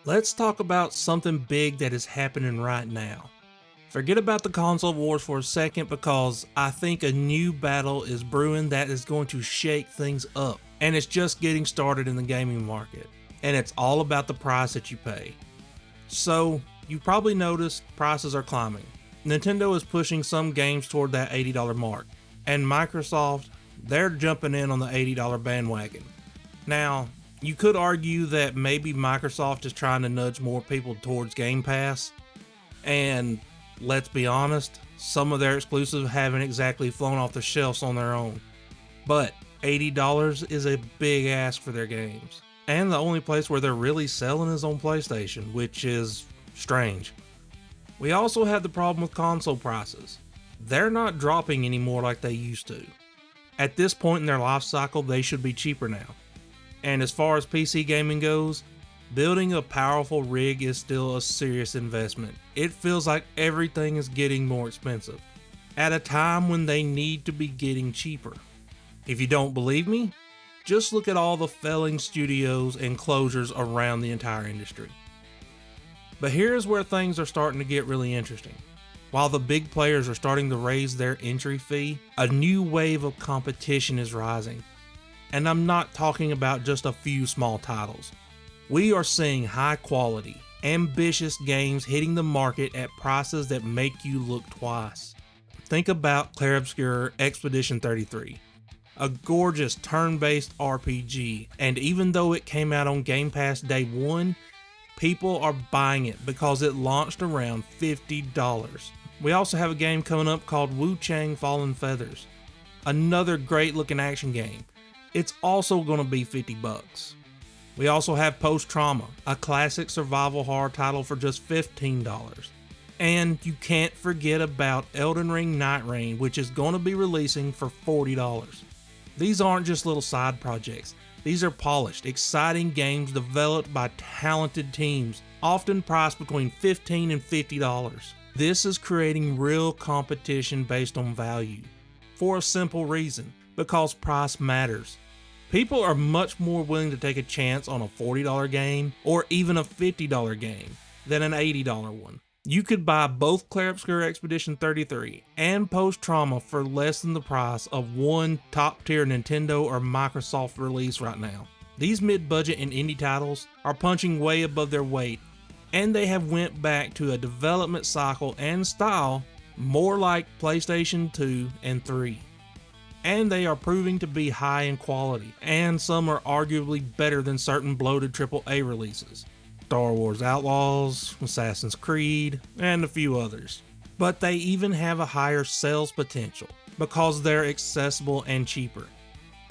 Let's talk about something big that is happening right now. Forget about the console wars for a second because I think a new battle is brewing that is going to shake things up. And it's just getting started in the gaming market. And it's all about the price that you pay. So, you probably noticed prices are climbing. Nintendo is pushing some games toward that $80 mark. And Microsoft, they're jumping in on the $80 bandwagon. Now, you could argue that maybe Microsoft is trying to nudge more people towards Game Pass. And let's be honest, some of their exclusives haven't exactly flown off the shelves on their own. But $80 is a big ask for their games. And the only place where they're really selling is on PlayStation, which is strange. We also have the problem with console prices. They're not dropping anymore like they used to. At this point in their life cycle, they should be cheaper now. And as far as PC gaming goes, building a powerful rig is still a serious investment. It feels like everything is getting more expensive, at a time when they need to be getting cheaper. If you don't believe me, just look at all the failing studios and closures around the entire industry. But here's where things are starting to get really interesting. While the big players are starting to raise their entry fee, a new wave of competition is rising. And I'm not talking about just a few small titles. We are seeing high quality, ambitious games hitting the market at prices that make you look twice. Think about Clair Obscur Expedition 33, a gorgeous turn-based RPG, and even though it came out on Game Pass day one, people are buying it because it launched around $50. We also have a game coming up called Wuchang Fallen Feathers, another great looking action game. It's also going to be $50. We also have Post Trauma, a classic survival horror title for just $15. And you can't forget about Elden Ring Night Rain, which is going to be releasing for $40. These aren't just little side projects. These are polished, exciting games developed by talented teams, often priced between $15 and $50. This is creating real competition based on value. For a simple reason, because price matters. People are much more willing to take a chance on a $40 game or even a $50 game than an $80 one. You could buy both Clair Obscur Expedition 33 and Post Trauma for less than the price of one top tier Nintendo or Microsoft release right now. These mid-budget and indie titles are punching way above their weight, and they have went back to a development cycle and style more like PlayStation 2 and 3. And they are proving to be high in quality, and some are arguably better than certain bloated AAA releases. Star Wars Outlaws, Assassin's Creed, and a few others. But they even have a higher sales potential because they're accessible and cheaper.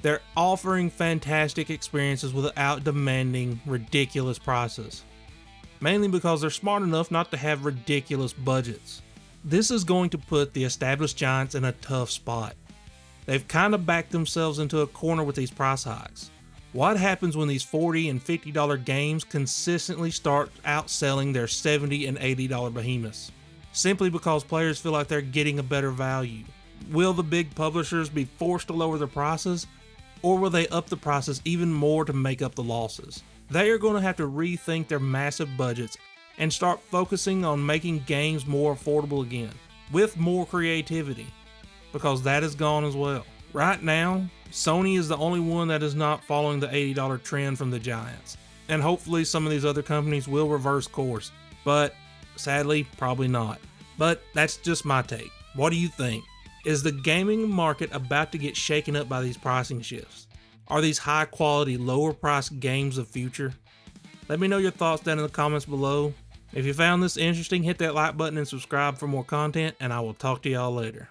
They're offering fantastic experiences without demanding ridiculous prices. Mainly because they're smart enough not to have ridiculous budgets. This is going to put the established giants in a tough spot. They've kind of backed themselves into a corner with these price hikes. What happens when these $40 and $50 games consistently start outselling their $70 and $80 behemoths? Simply because players feel like they're getting a better value. Will the big publishers be forced to lower their prices? Or will they up the prices even more to make up the losses? They are going to have to rethink their massive budgets and start focusing on making games more affordable again, with more creativity. Because that is gone as well. Right now, Sony is the only one that is not following the $80 trend from the giants. And hopefully some of these other companies will reverse course. But sadly, probably not. But that's just my take. What do you think? Is the gaming market about to get shaken up by these pricing shifts? Are these high quality, lower priced games the future? Let me know your thoughts down in the comments below. If you found this interesting, hit that like button and subscribe for more content, and I will talk to y'all later.